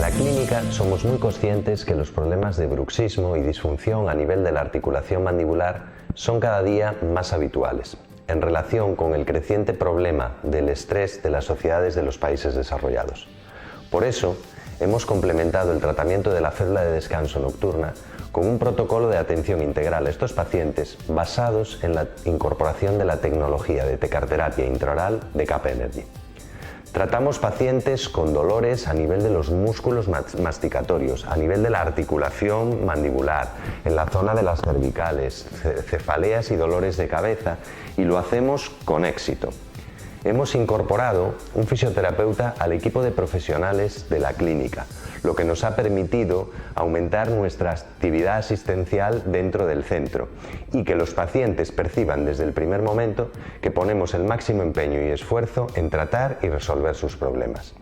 la clínica somos muy conscientes que los problemas de bruxismo y disfunción a nivel de la articulación mandibular son cada día más habituales, en relación con el creciente problema del estrés de las sociedades de los países desarrollados. Por eso, hemos complementado el tratamiento de la célula de descanso nocturna con un protocolo de atención integral a estos pacientes basados en la incorporación de la tecnología de tecarterapia intraoral de Cap Energy. Tratamos pacientes con dolores a nivel de los músculos masticatorios, a nivel de la articulación mandibular, en la zona de las cervicales, cefaleas y dolores de cabeza, y lo hacemos con éxito. Hemos incorporado un fisioterapeuta al equipo de profesionales de la clínica, lo que nos ha permitido aumentar nuestra actividad asistencial dentro del centro y que los pacientes perciban desde el primer momento que ponemos el máximo empeño y esfuerzo en tratar y resolver sus problemas.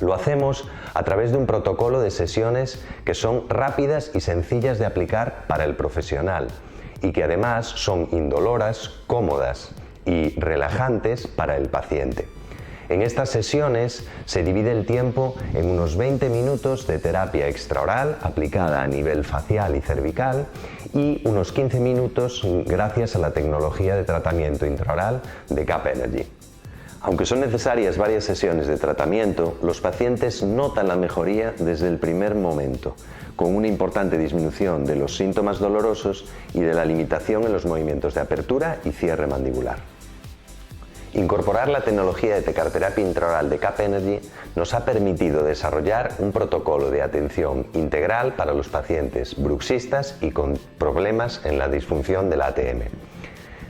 Lo hacemos a través de un protocolo de sesiones que son rápidas y sencillas de aplicar para el profesional y que además son indoloras, cómodas y relajantes para el paciente. En estas sesiones se divide el tiempo en unos 20 minutos de terapia extraoral aplicada a nivel facial y cervical y unos 15 minutos gracias a la tecnología de tratamiento intraoral de Cap Energy. Aunque son necesarias varias sesiones de tratamiento, los pacientes notan la mejoría desde el primer momento, con una importante disminución de los síntomas dolorosos y de la limitación en los movimientos de apertura y cierre mandibular. Incorporar la tecnología de tecarterapia intraoral de Cap Energy nos ha permitido desarrollar un protocolo de atención integral para los pacientes bruxistas y con problemas en la disfunción del ATM.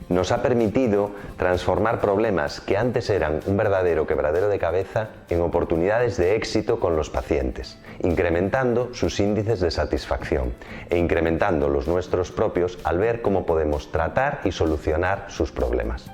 Nos ha permitido transformar problemas que antes eran un verdadero quebradero de cabeza en oportunidades de éxito con los pacientes, incrementando sus índices de satisfacción e incrementando los nuestros propios al ver cómo podemos tratar y solucionar sus problemas.